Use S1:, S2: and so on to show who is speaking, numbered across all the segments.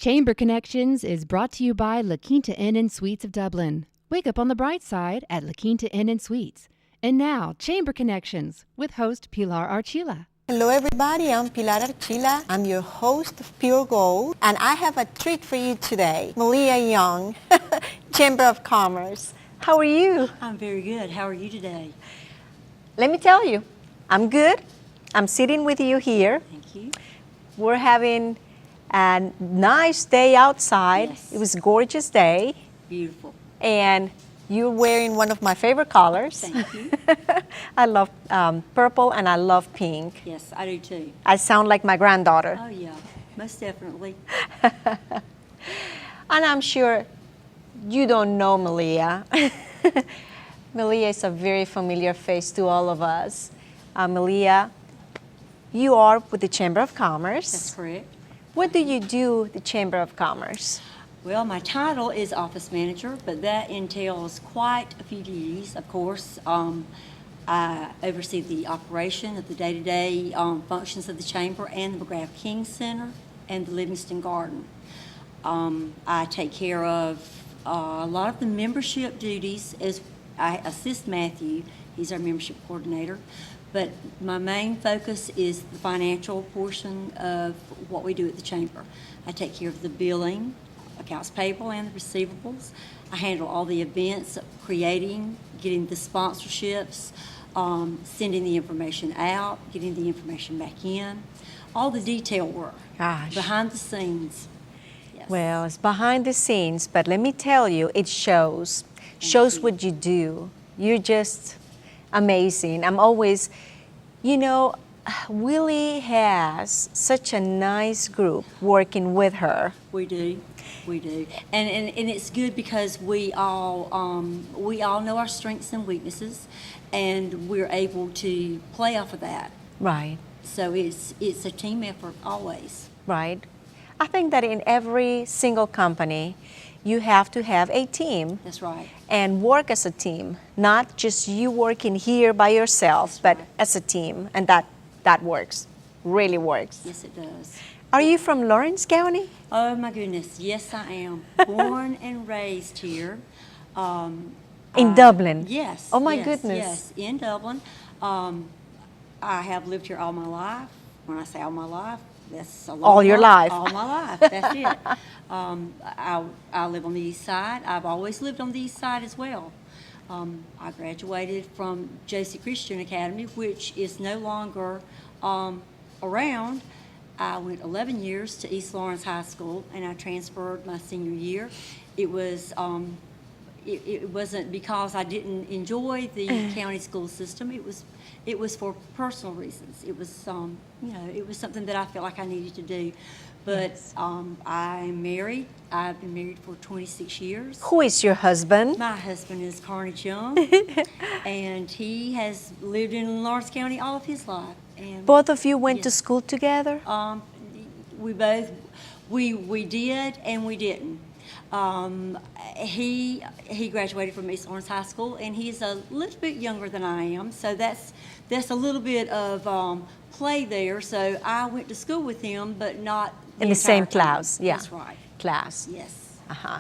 S1: Chamber Connections is brought to you by La Quinta Inn and Suites of Dublin. Wake up on the bright side at La Quinta Inn and Suites. And now, Chamber Connections with host Pilar Archila.
S2: Hello everybody, I'm Pilar Archila. I'm your host of Pure Gold, and I have a treat for you today. Malehia Young, Chamber of Commerce. How are you?
S3: I'm very good. How are you today?
S2: Let me tell you, I'm good. I'm sitting with you here.
S3: Thank you.
S2: We're having a nice day outside.
S3: Yes.
S2: It was a gorgeous day.
S3: Beautiful.
S2: And you're wearing one of my favorite colors.
S3: Thank you.
S2: I love purple and I love pink.
S3: Yes, I do too.
S2: I sound like my granddaughter.
S3: Oh yeah, most definitely.
S2: And I'm sure you don't know Malehia. Malehia is a very familiar face to all of us. Malehia, you are with the Chamber of Commerce.
S3: That's correct.
S2: What do you do at the Chamber of Commerce?
S3: Well, my title is office manager, but that entails quite a few duties. Of course, I oversee the operation of the day-to-day functions of the chamber and the McGrath King Center and the Livingston Garden. I take care of a lot of the membership duties as I assist Matthew. He's our membership coordinator. But my main focus is the financial portion of what we do at the chamber. I take care of the billing, accounts payable and the receivables. I handle all the events, creating, getting the sponsorships, sending the information out, getting the information back in, all the detail work,
S2: Gosh.
S3: behind the scenes. Yes.
S2: Well, it's behind the scenes, but let me tell you, it shows. Shows what you do. You're just amazing. I'm always, Willie has such a nice group working with her.
S3: We do, and it's good because we all know our strengths and weaknesses, and we're able to play off of that.
S2: Right.
S3: So it's a team effort always.
S2: Right. I think that in every single company, you have to have a team.
S3: That's right.
S2: And work as a team, not just you working here by yourself, but
S3: right.
S2: as a team, and that works, really works.
S3: Yes, it does.
S2: Are you from Lawrence County?
S3: Oh my goodness, yes I am. Born and raised here.
S2: In Dublin?
S3: Yes.
S2: Oh my
S3: yes,
S2: goodness.
S3: Yes, in Dublin. I have lived here all my life. When I say all my life, that's a long
S2: All your life.
S3: All my life, that's it. I live on the east side. I've always lived on the east side as well. I graduated from JC Christian Academy, which is no longer around. I went 11 years to East Laurens High School, and I transferred my senior year. It was it wasn't because I didn't enjoy the county school system. It was for personal reasons. It was it was something that I felt like I needed to do. But
S2: Yes.
S3: I'm married. I've been married for 26 years.
S2: Who is your husband?
S3: My husband is Carnage Young, and he has lived in Lawrence County all of his life. And
S2: Both of you went to
S3: Yes.
S2: school together?
S3: we both we did and we didn't. He graduated from East Laurens High School, and he's a little bit younger than I am, so that's a little bit of play there. So I went to school with him, but not
S2: In the same
S3: entire time.
S2: class, yeah.
S3: That's right.
S2: Class.
S3: Yes.
S2: Uh-huh.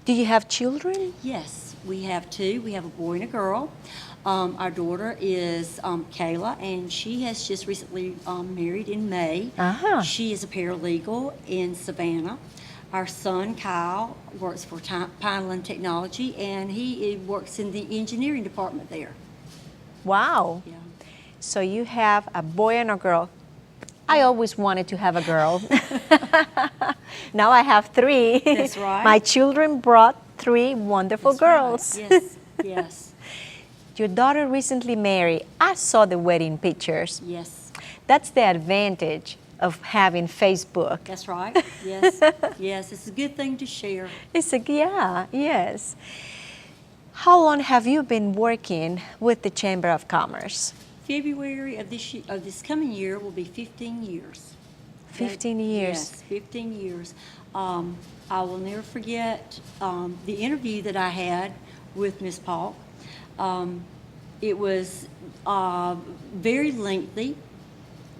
S2: Do you have children?
S3: Yes, we have two. We have a boy and a girl. Our daughter is Kayla, and she has just recently married in May.
S2: Uh-huh.
S3: She is a paralegal in Savannah. Our son, Kyle, works for Pineland Technology, and he works in the engineering department there.
S2: Wow.
S3: Yeah.
S2: So you have a boy and a girl. I always wanted to have a girl. Now I have three.
S3: That's right.
S2: My children brought three wonderful
S3: That's
S2: girls.
S3: right. Yes, yes,
S2: Your daughter recently married. I saw the wedding pictures.
S3: yes.
S2: That's the advantage of having Facebook.
S3: That's right. Yes, yes. It's a good thing to share.
S2: Yes. How long have you been working with the Chamber of Commerce?
S3: February of this coming year will be 15 years.
S2: 15 years.
S3: Yes, 15 years. I will never forget the interview that I had with Miss Paul. It was very lengthy.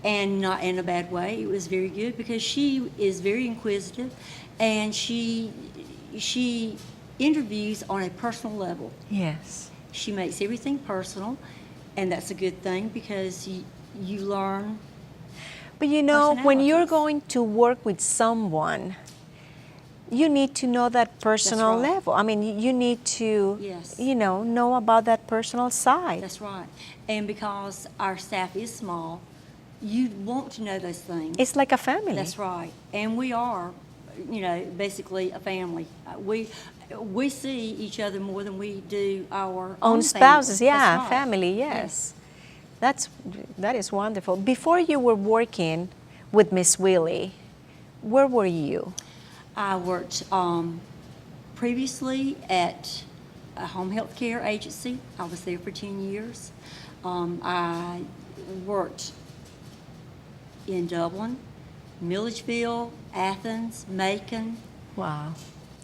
S3: and not in a bad way. It was very good because she is very inquisitive, and she interviews on a personal level.
S2: Yes.
S3: She makes everything personal, and that's a good thing because you learn.
S2: But you know, when you're
S3: personalities.
S2: going to work with someone, you need to know that personal
S3: right.
S2: level. I mean, you need to,
S3: Yes.
S2: know about that personal side.
S3: That's right. And because our staff is small, you want to know those things.
S2: It's like a family.
S3: That's right. And we are, basically a family. We see each other more than we do our
S2: Own
S3: family.
S2: spouses, yeah,
S3: That's right.
S2: family, yes. That is wonderful. Before you were working with Miss Willie, where were you?
S3: I worked previously at a home health care agency. I was there for 10 years. I worked in Dublin, Milledgeville, Athens, Macon.
S2: Wow.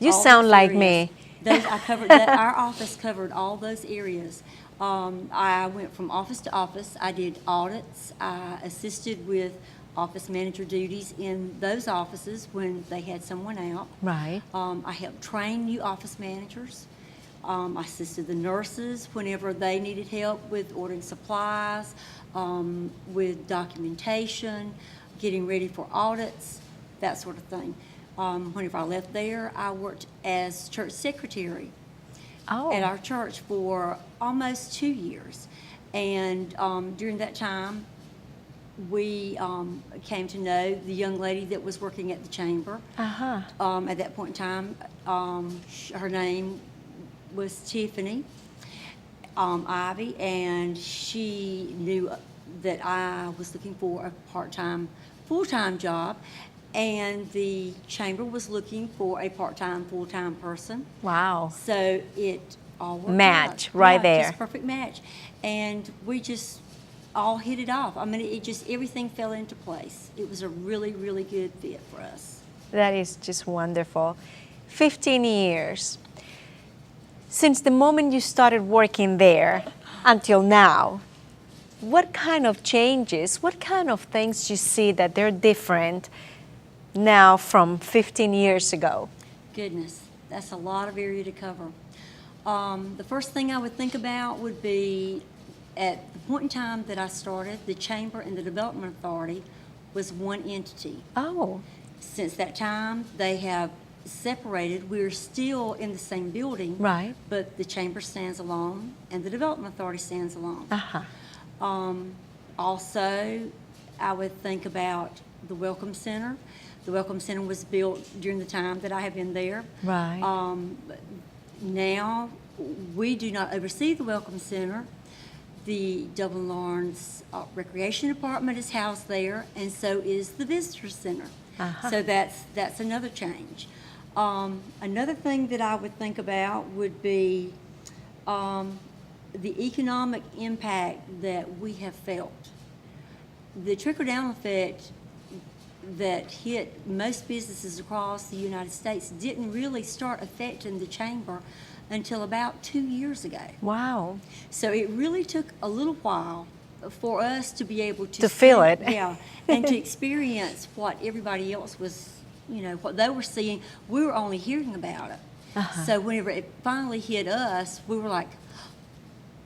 S2: You
S3: all
S2: sound
S3: those
S2: like
S3: areas.
S2: me.
S3: I covered that. Our office covered all those areas. I went from office to office. I did audits. I assisted with office manager duties in those offices when they had someone out.
S2: Right.
S3: I helped train new office managers. I assisted the nurses whenever they needed help with ordering supplies, with documentation, getting ready for audits, that sort of thing. Whenever I left there, I worked as church secretary at our church for almost 2 years. And during that time, we came to know the young lady that was working at the chamber.
S2: Uh-huh.
S3: At that point in time, her name was Tiffany Ivy, and she knew that I was looking for a part-time, full-time job, and the chamber was looking for a part-time, full-time person.
S2: Wow.
S3: So it all worked
S2: Match
S3: out.
S2: right
S3: Yeah,
S2: there.
S3: just perfect match. And we just all hit it off. I mean, everything fell into place. It was a really, really good fit for us.
S2: That is just wonderful. 15 years. Since the moment you started working there until now, what kind of changes, what kind of things you see that they're different now from 15 years ago?
S3: Goodness, that's a lot of area to cover. The first thing I would think about would be at the point in time that I started, the Chamber and the Development Authority was one entity.
S2: Oh.
S3: Since that time, they have separated. We're still in the same building,
S2: Right.
S3: but the Chamber stands alone and the Development Authority stands alone.
S2: Uh-huh.
S3: Also, I would think about the Welcome Center. The Welcome Center was built during the time that I have been there.
S2: Right.
S3: Now, we do not oversee the Welcome Center. The Dublin-Laurens Recreation Department is housed there, and so is the Visitor Center.
S2: Uh-huh.
S3: So that's another change. Another thing that I would think about would be the economic impact that we have felt. The trickle-down effect that hit most businesses across the United States didn't really start affecting the chamber until about 2 years ago.
S2: Wow.
S3: So it really took a little while for us to be able to
S2: feel
S3: see-
S2: it.
S3: Yeah, and to experience what everybody else was, what they were seeing. We were only hearing about it.
S2: Uh-huh.
S3: So whenever it finally hit us, we were like,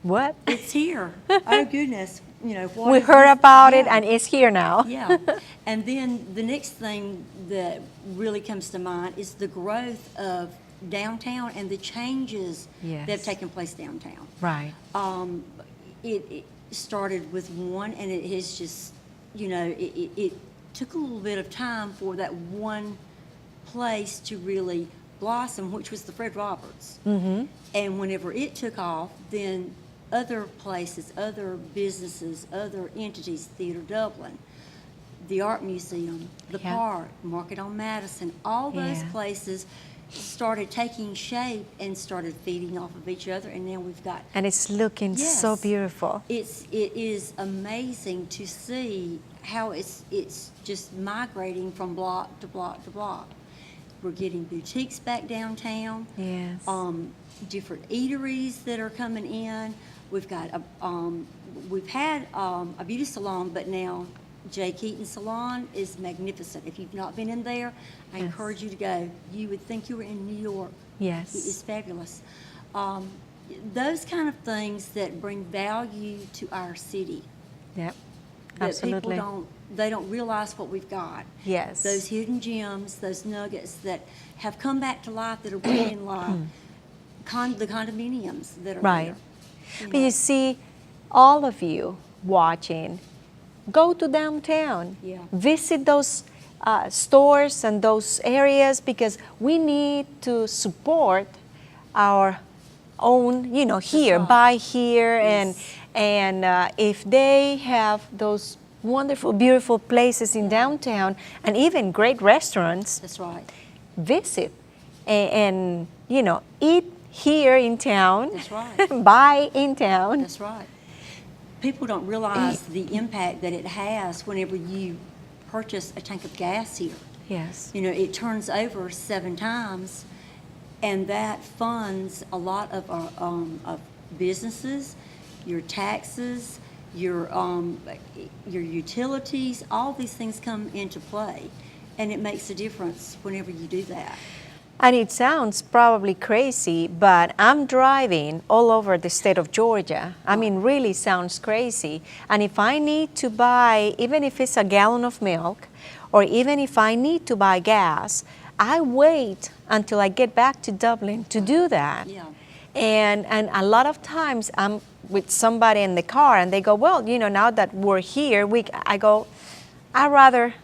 S2: What?
S3: it's here. Oh, goodness. What
S2: We
S3: is
S2: heard
S3: this?
S2: about it
S3: Yeah.
S2: and it's here now.
S3: Yeah. And then the next thing that really comes to mind is the growth of downtown and the changes
S2: Yes.
S3: that have taken place downtown.
S2: Right.
S3: It started with one, and it has just, it took a little bit of time for that one place to really blossom, which was the Fred Roberts.
S2: Mm-hmm.
S3: And whenever it took off, then other places, other businesses, other entities, Theatre Dublin, the Art Museum, the
S2: Yeah.
S3: park, Market on Madison, all those
S2: Yeah.
S3: places started taking shape and started feeding off of each other, and now we've got.
S2: And it's looking so
S3: Yes.
S2: beautiful.
S3: It is amazing to see how it's just migrating from block to block to block. We're getting boutiques back downtown.
S2: Yes.
S3: Different eateries that are coming in. We've got we've had a beauty salon, but now J. Keaton Salon is magnificent. If you've not been in there, I
S2: Yes.
S3: encourage you to go. You would think you were in New York.
S2: Yes.
S3: It is fabulous. Those kind of things that bring value to our city.
S2: Yep.
S3: That
S2: Absolutely.
S3: people don't realize what we've got.
S2: Yes.
S3: Those hidden gems, those nuggets that have come back to life, that are bringing life. The condominiums that are
S2: Right.
S3: there.
S2: But you see, all of you watching, go to downtown.
S3: Yeah.
S2: Visit those stores and those areas, because we need to support our own, here,
S3: right.
S2: buy here,
S3: Yes.
S2: and if they have those wonderful, beautiful places in downtown and even great restaurants,
S3: That's right.
S2: visit and eat here in town.
S3: That's right.
S2: Buy in town.
S3: That's right. People don't realize the impact that it has whenever you purchase a tank of gas here.
S2: Yes.
S3: It turns over 7 times, and that funds a lot of our of businesses, your taxes, your utilities. All these things come into play, and it makes a difference whenever you do that.
S2: And it sounds probably crazy, but I'm driving all over the state of Georgia. I mean, really sounds crazy. And if I need to buy, even if it's a gallon of milk, or even if I need to buy gas, I wait until I get back to Dublin to do that.
S3: Yeah.
S2: And a lot of times I'm with somebody in the car and they go, well, now that we're here, I go, I'd rather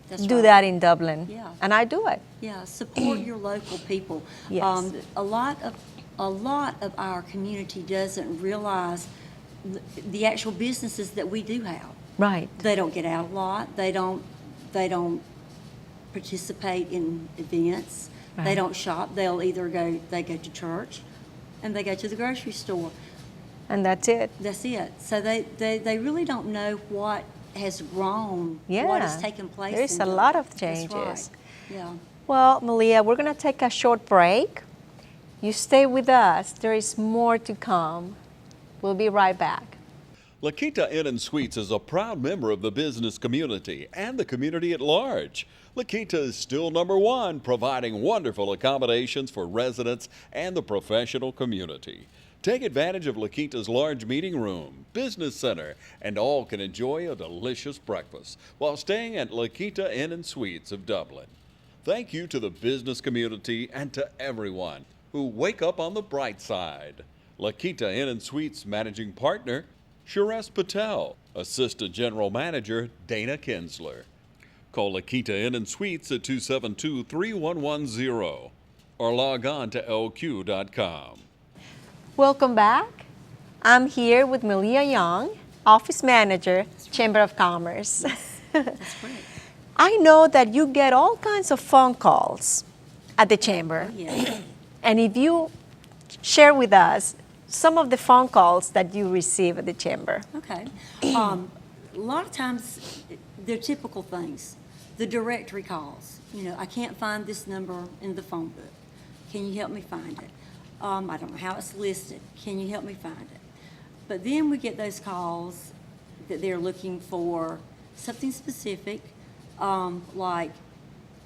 S3: That's
S2: do
S3: right.
S2: that in Dublin.
S3: Yeah.
S2: And I do it.
S3: Yeah, support your local people.
S2: Yes.
S3: A lot of our community doesn't realize the actual businesses that we do have.
S2: Right.
S3: They don't get out a lot. They don't participate in events. They
S2: Right.
S3: don't shop. They go to church, and they go to the grocery store.
S2: And that's it.
S3: That's it. So they really don't know what has grown,
S2: Yeah.
S3: what has taken place.
S2: There's
S3: in
S2: a
S3: Dublin.
S2: lot of
S3: That's
S2: changes.
S3: right. Yeah.
S2: Well, Malehia, we're going to take a short break. You stay with us. There is more to come. We'll be right back.
S4: La Quinta Inn and Suites is a proud member of the business community and the community at large. La Quinta is still #1, providing wonderful accommodations for residents and the professional community. Take advantage of La Quinta's large meeting room, business center, and all can enjoy a delicious breakfast while staying at La Quinta Inn and Suites of Dublin. Thank you to the business community and to everyone who wake up on the bright side. La Quinta Inn and Suites Managing Partner, Suresh Patel. Assistant General Manager, Dana Kinsler. Call La Quinta Inn and Suites at 272-3110 or log on to lq.com.
S2: Welcome back. I'm here with Malehia Young, Office Manager, Chamber of Commerce.
S3: That's great.
S2: I know that you get all kinds of phone calls at the Chamber.
S3: Yeah.
S2: And if you share with us some of the phone calls that you receive at the Chamber.
S3: Okay. A lot of times, they're typical things. The directory calls. I can't find this number in the phone book. Can you help me find it? I don't know how it's listed. Can you help me find it? But then we get those calls that they're looking for something specific, like,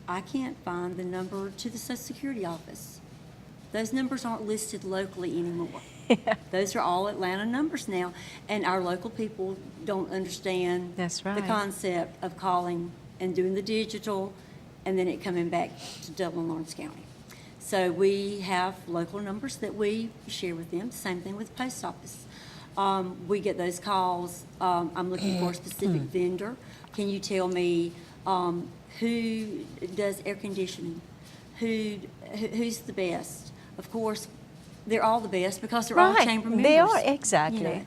S3: I can't find the number to the Social Security office. Those numbers aren't listed locally anymore. Those are all Atlanta numbers now, and our local people don't understand
S2: That's
S3: the
S2: right.
S3: concept of calling and doing the digital, and then it coming back to Dublin-Laurens County. So we have local numbers that we share with them. Same thing with the post office. We get those calls. I'm looking for a specific vendor. Can you tell me who does air conditioning? Who's the best? Of course, they're all the best because they're all
S2: Right,
S3: chamber members.
S2: they are, exactly.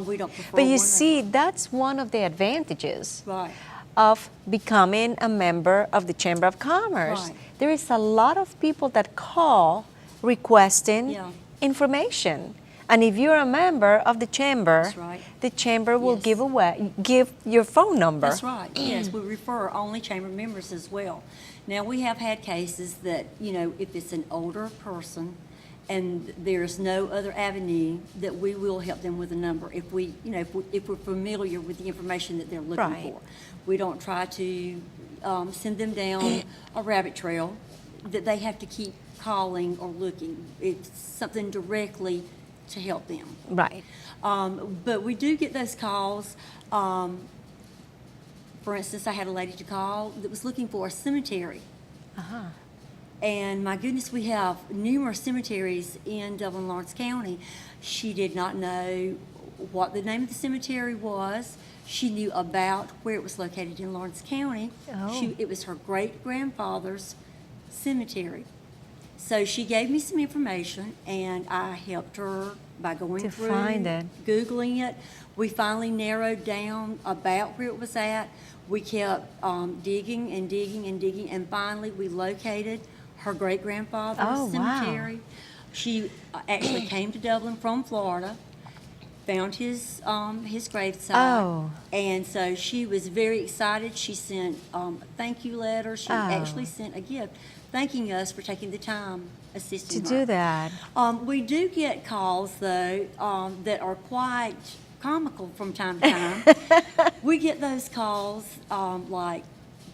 S3: We don't prefer
S2: But you
S3: one
S2: see, that's one of the advantages
S3: Right.
S2: of becoming a member of the Chamber of Commerce.
S3: Right.
S2: There is a lot of people that call requesting
S3: Yeah.
S2: information. And if you're a member of the Chamber,
S3: That's right.
S2: the Chamber will
S3: Yes.
S2: give your phone number.
S3: That's right. Yes, we refer only chamber members as well. Now, we have had cases that, if it's an older person and there's no other avenue that we will help them with a number if we, you know, if we're familiar with the information that they're looking
S2: Right.
S3: for. We don't try to send them down a rabbit trail that they have to keep calling or looking. It's something directly to help them.
S2: Right.
S3: But we do get those calls. For instance, I had a lady to call that was looking for a cemetery. And my goodness, we have numerous cemeteries in Dublin-Laurens County. She did not know what the name of the cemetery was. She knew about where it was located in Lawrence County.
S2: Oh.
S3: It was her great-grandfather's cemetery. So she gave me some information, and I helped her by going
S2: To
S3: through,
S2: find it.
S3: Googling it. We finally narrowed down about where it was at. We kept digging and digging and digging, and finally we located her great-grandfather's
S2: Oh, wow.
S3: cemetery. She actually came to Dublin from Florida, found his gravesite.
S2: Oh.
S3: And so she was very excited. She sent a thank you letter. She actually sent a gift thanking us for taking the time assisting
S2: To
S3: her.
S2: do that.
S3: We do get calls, though, that are quite comical from time to time. We get those calls, like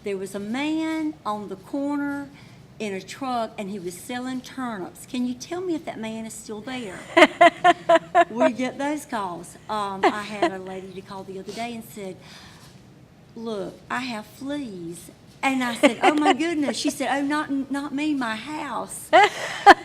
S3: there was a man on the corner in a truck and he was selling turnips. Can you tell me if that man is still there? We get those calls. I had a lady to call the other day and said, look, I have fleas. And I said, oh my goodness. She said, oh, not me, my house.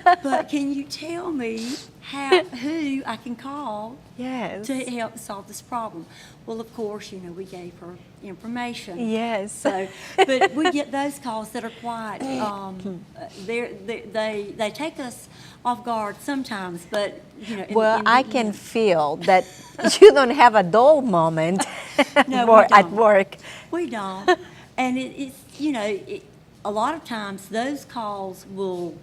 S3: But can you tell me who I can call
S2: Yes.
S3: to help solve this problem? Well, of course, you know, we gave her information.
S2: Yes.
S3: So, but we get those calls that are quite, they take us off guard sometimes, but, you know.
S2: Well,
S3: in the
S2: I can
S3: end-
S2: feel that you don't have a dull moment
S3: No, we
S2: at
S3: don't.
S2: work.
S3: We don't. And it's, you know, a lot of times those calls will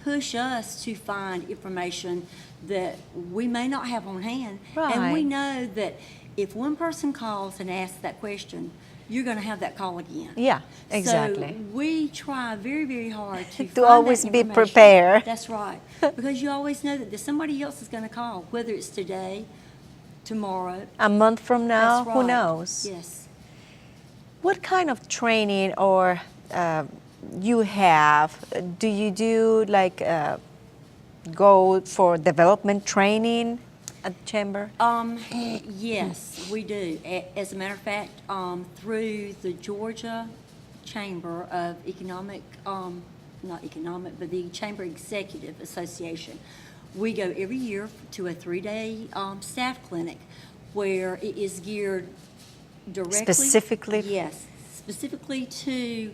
S3: push us to find information that we may not have on hand. And we
S2: Right.
S3: know that if one person calls and asks that question, you're going to have that call again.
S2: Yeah, exactly.
S3: So we try very, very hard to
S2: To
S3: find
S2: always
S3: that
S2: be
S3: information.
S2: prepared.
S3: That's right. Because you always know that there's somebody else is going to call, whether it's today, tomorrow.
S2: A month from now,
S3: That's
S2: who
S3: right.
S2: knows?
S3: Yes.
S2: What kind of training or you have? Do you do like go for development training at the chamber?
S3: Yes, we do. As a matter of fact, through the Georgia Chamber of Economic, not economic, but the Chamber Executive Association, we go every year to a 3-day staff clinic where it is geared directly.
S2: Specifically?
S3: Yes, specifically to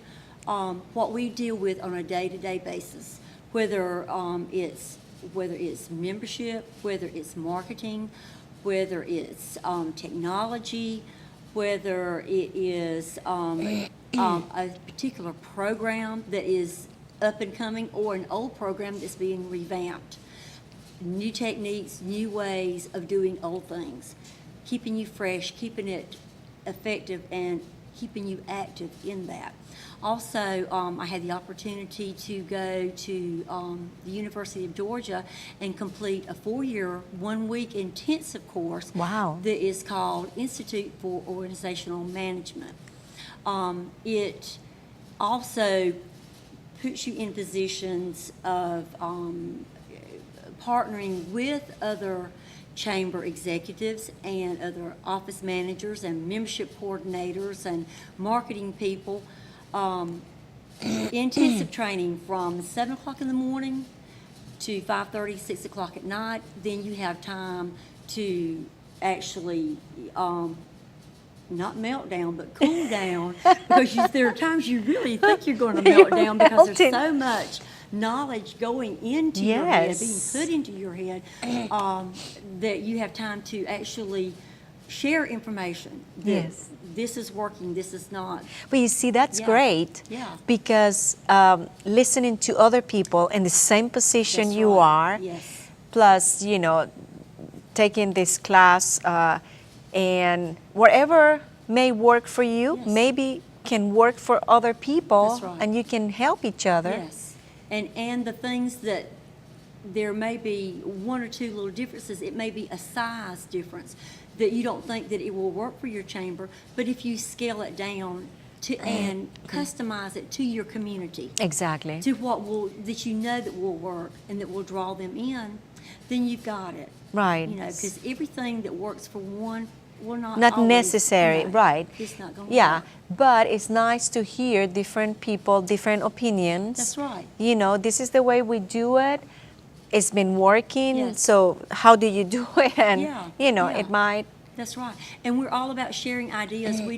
S3: what we deal with on a day-to-day basis, whether it's membership, whether it's marketing, whether it's technology, whether it is a particular program that is up and coming or an old program that's being revamped. New techniques, new ways of doing old things, keeping you fresh, keeping it effective, and keeping you active in that. Also, I had the opportunity to go to the University of Georgia and complete a 4-year, 1-week intensive course.
S2: Wow.
S3: That is called Institute for Organizational Management. It also puts you in positions of partnering with other chamber executives and other office managers and membership coordinators and marketing people. Intensive training from 7 o'clock in the morning to 5:30, 6 o'clock at night. Then you have time to actually not melt down, but cool down, because there are times you really think you're going to melt down because there's
S2: Melting.
S3: so much knowledge going into your head,
S2: Yes.
S3: being put into your head, that you have time to actually share information. That
S2: Yes.
S3: This is working, this is not.
S2: But you see, that's
S3: Yeah.
S2: great
S3: Yeah.
S2: because listening to other people in the same position
S3: That's
S2: you
S3: right.
S2: are,
S3: Yes.
S2: plus, you know, taking this class and whatever may work for you,
S3: Yes.
S2: maybe can work for other people,
S3: That's right.
S2: and you can help each other.
S3: Yes, and the things that there may be one or two little differences. It may be a size difference that you don't think that it will work for your chamber, but if you scale it down and customize it to your community,
S2: Exactly.
S3: to what that you know that will work and that will draw them in, then you've got it.
S2: Right.
S3: You know, because everything that works for one will
S2: Not
S3: always,
S2: necessary,
S3: no,
S2: right.
S3: It's not going to
S2: Yeah,
S3: work.
S2: but it's nice to hear different people, different opinions.
S3: That's right.
S2: You know, this is the way we do it. It's been working,
S3: Yes.
S2: so how do you do it? And,
S3: Yeah,
S2: you know,
S3: yeah.
S2: it might.
S3: That's right. And we're all about sharing ideas. We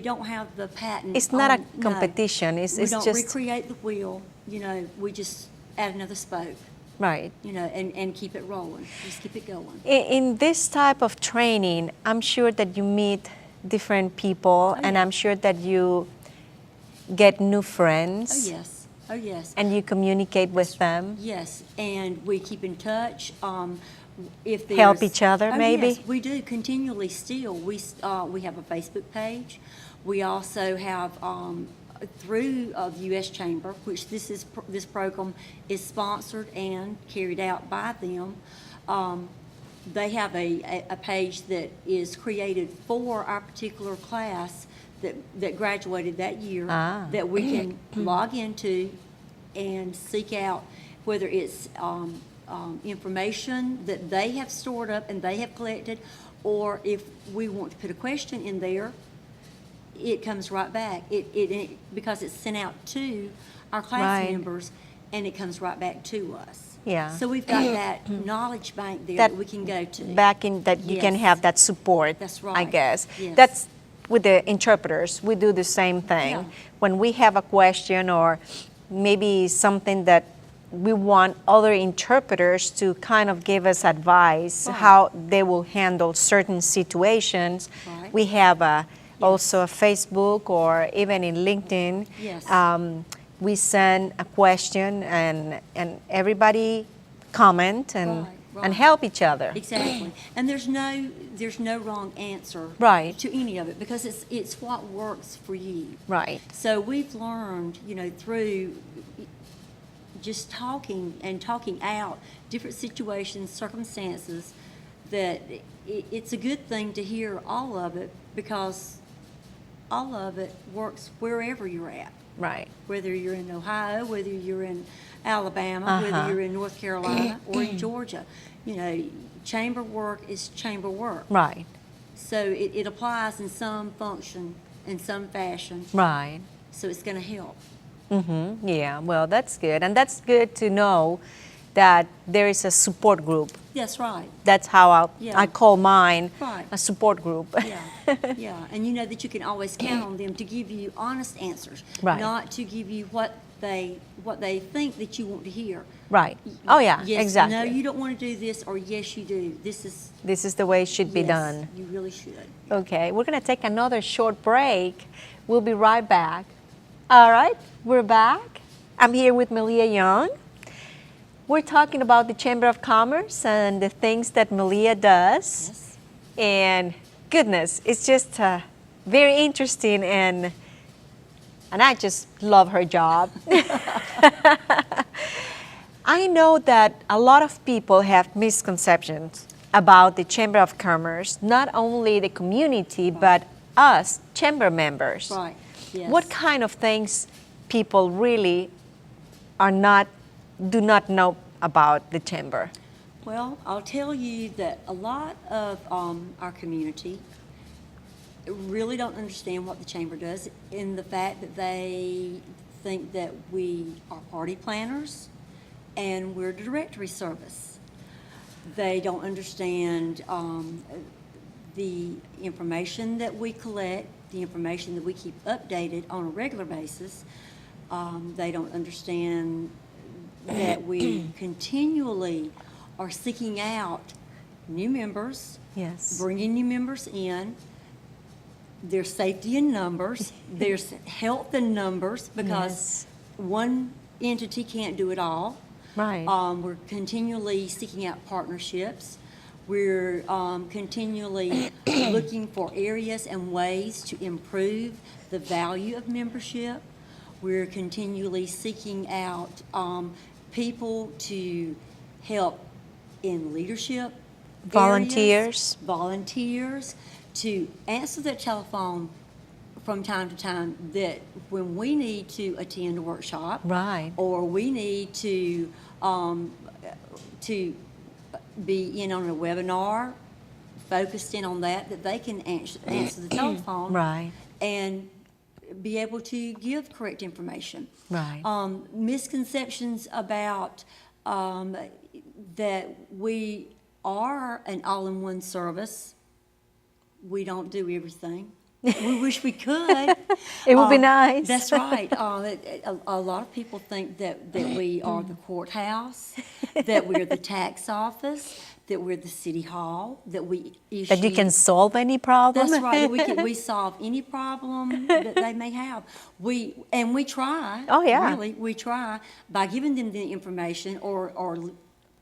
S3: don't have the patent.
S2: It's not a
S3: no.
S2: competition. It's
S3: We don't
S2: just.
S3: recreate the wheel. You know, we just add another spoke.
S2: Right.
S3: You know, and keep it rolling. Just keep it going.
S2: In this type of training, I'm sure that you meet different people,
S3: Oh,
S2: and
S3: yeah.
S2: I'm sure that you get new friends.
S3: Oh yes. Oh yes.
S2: And you communicate with them.
S3: Yes, and we keep in touch. If there's,
S2: Help each other,
S3: oh,
S2: maybe?
S3: Yes, we do continually. Still, we have a Facebook page. We also have through the U.S. Chamber, which this program is sponsored and carried out by them. They have a page that is created for our particular class that graduated that year that we can log into and seek out whether it's information that they have stored up and they have collected, or if we want to put a question in there, it comes right back. Because it's sent out to our class
S2: Right.
S3: members, and it comes right back to us.
S2: Yeah.
S3: So we've got that knowledge bank there that we can go to.
S2: Back in that you can
S3: Yes.
S2: have that support.
S3: That's
S2: I
S3: right.
S2: guess.
S3: Yes.
S2: That's with the interpreters. We do the same thing.
S3: Yeah.
S2: When we have a question or maybe something that we want other interpreters to kind of give us advice
S3: Right.
S2: how they will handle certain situations.
S3: Right.
S2: We have also a Facebook or even in LinkedIn.
S3: Yes.
S2: We send a question and everybody comment and
S3: Right.
S2: help each other.
S3: Exactly. And there's no wrong answer
S2: Right.
S3: to any of it, because it's what works for you.
S2: Right.
S3: So we've learned, you know, through just talking out different situations, circumstances, that it's a good thing to hear all of it, because all of it works wherever you're at.
S2: Right.
S3: Whether you're in Ohio, whether you're in Alabama, whether you're in North Carolina or in Georgia. You know, chamber work is chamber work.
S2: Right.
S3: So it applies in some function, in some fashion.
S2: Right.
S3: So it's going to help.
S2: Mm-hmm. Yeah, well, that's good. And that's good to know that there is a support group.
S3: That's right.
S2: That's how
S3: Yeah.
S2: I call mine
S3: Right.
S2: a support group.
S3: Yeah, yeah. And you know that you can always count on them to give you honest answers.
S2: Right.
S3: Not to give you what they think that you want to hear.
S2: Right. Oh, yeah,
S3: Yes,
S2: exactly.
S3: no, you don't want to do this, or yes, you do.
S2: This is the way it should be
S3: yes,
S2: done.
S3: You really should.
S2: Okay, we're going to take another short break. We'll be right back. All right, we're back. I'm here with Malehia Young. We're talking about the Chamber of Commerce and the things that Malehia does.
S3: Yes.
S2: And goodness, it's just very interesting, and I just love her job. I know that a lot of people have misconceptions about the Chamber of Commerce, not only the community, but us, chamber members.
S3: Right. Yes.
S2: What kind of things people really do not know about the chamber?
S3: Well, I'll tell you that a lot of our community really don't understand what the chamber does, in the fact that they think that we are party planners and we're a directory service. They don't understand the information that we collect, the information that we keep updated on a regular basis. They don't understand that we continually are seeking out new members,
S2: Yes.
S3: bringing new members in. There's safety in numbers, there's health in numbers, because
S2: Yes.
S3: one entity can't do it all.
S2: Right.
S3: We're continually seeking out partnerships. We're continually looking for areas and ways to improve the value of membership. We're continually seeking out people to help in leadership
S2: Volunteers.
S3: volunteers, to answer that telephone from time to time, that when we need to attend a workshop,
S2: Right.
S3: or we need to be in on a webinar, focused in on that they can answer the telephone,
S2: Right.
S3: and be able to give correct information.
S2: Right.
S3: Misconceptions about that we are an all-in-one service. We don't do everything. We wish we could.
S2: It would be nice.
S3: That's right. A lot of people think that we are the courthouse, that we're the tax office, that we're the city hall, that we issue.
S2: That you can solve any problem.
S3: That's right. We solve any problem that they may have. We try.
S2: Oh, yeah.
S3: Really, we try by giving them the information or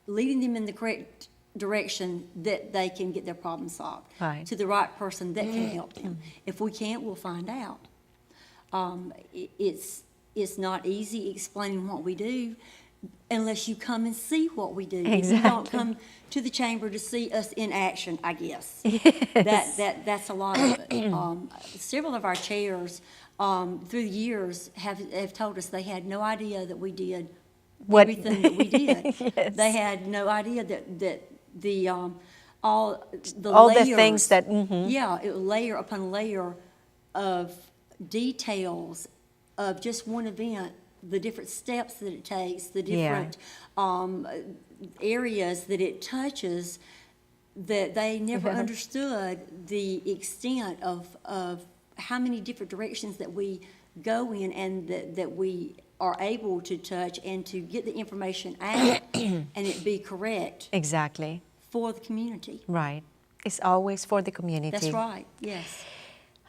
S3: leading them in the correct direction that they can get their problem solved.
S2: Right.
S3: To the right person that can help them. If we can't, we'll find out. It's not easy explaining what we do unless you come and see what we do. If you don't
S2: Exactly.
S3: come to the chamber to see us in action, I guess.
S2: Yes.
S3: That's a lot of it. Several of our chairs through the years have told us they had no idea that we did
S2: What-
S3: everything that we did.
S2: Yes.
S3: They had no idea that the all the
S2: All
S3: layers,
S2: the things that,
S3: yeah, it was layer upon layer of details of just one event, the different steps that it takes, the different areas that it touches, that they never understood the extent of how many different directions that we go in, and that we are able to touch and to get the information out and it be correct
S2: Exactly.
S3: for the community.
S2: Right. It's always for the community.
S3: That's right, yes.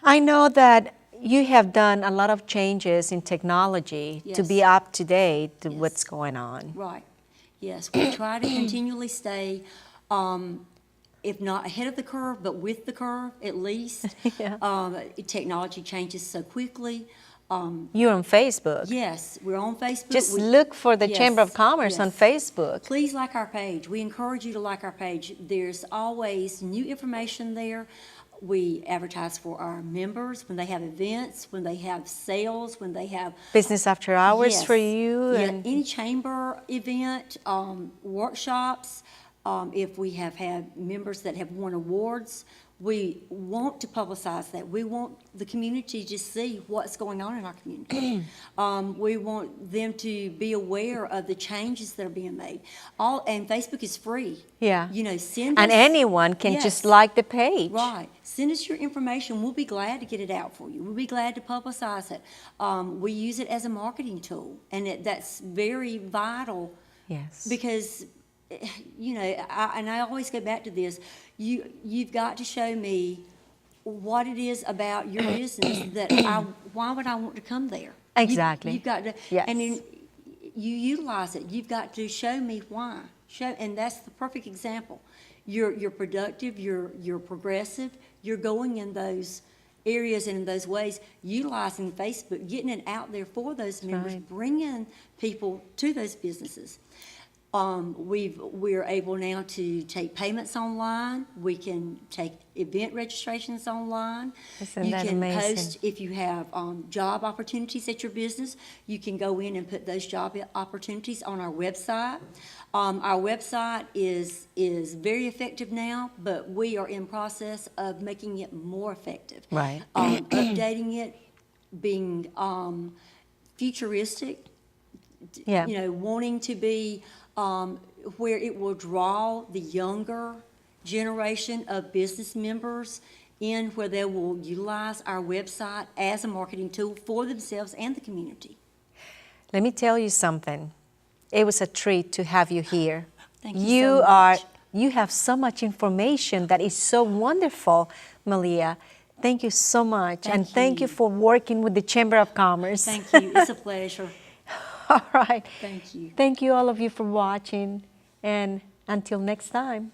S2: I know that you have done a lot of changes in technology to
S3: Yes.
S2: be up to date to
S3: Yes.
S2: what's going on.
S3: Right. Yes, we try to continually stay, if not ahead of the curve, but with the curve at least.
S2: Yeah.
S3: Technology changes so quickly.
S2: You're on Facebook.
S3: Yes, we're on Facebook.
S2: Just
S3: We-
S2: look for the
S3: Yes,
S2: Chamber of Commerce on
S3: yes.
S2: Facebook.
S3: Please like our page. We encourage you to like our page. There's always new information there. We advertise for our members when they have events, when they have sales, when they have
S2: Business after hours
S3: Yes.
S2: for you.
S3: Yeah,
S2: And
S3: any chamber event, workshops, if we have had members that have won awards, we want to publicize that. We want the community to see what's going on in our community. We want them to be aware of the changes that are being made. And Facebook is free.
S2: Yeah.
S3: You know, send
S2: and
S3: us.
S2: anyone can
S3: Yes.
S2: just like the page.
S3: Right. Send us your information. We'll be glad to get it out for you. We'll be glad to publicize it. We use it as a marketing tool, and that's very vital
S2: Yes.
S3: because, you know, I always go back to this. You've got to show me what it is about your business that why would I want to come there?
S2: Exactly.
S3: You've got to,
S2: Yes.
S3: and then you utilize it. You've got to show me why. And that's the perfect example. You're productive. You're progressive. You're going in those areas and in those ways, utilizing Facebook, getting it out there for those members,
S2: right.
S3: bringing people to those businesses. We're able now to take payments online. We can take event registrations online.
S2: Isn't
S3: You
S2: that
S3: can
S2: amazing?
S3: post if you have job opportunities at your business. You can go in and put those job opportunities on our website. Our website is very effective now, but we are in process of making it more effective.
S2: Right.
S3: Updating it, being futuristic.
S2: Yeah.
S3: You know, wanting to be where it will draw the younger generation of business members in, where they will utilize our website as a marketing tool for themselves and the community.
S2: Let me tell you something. It was a treat to have you here.
S3: Thank you so much.
S2: You have so much information that is so wonderful, Malehia. Thank you so much.
S3: Thank
S2: Thank you
S3: you.
S2: for working with the Chamber of Commerce.
S3: Thank you. It's a pleasure.
S2: All right.
S3: Thank you.
S2: Thank you all of you for watching. And until next time.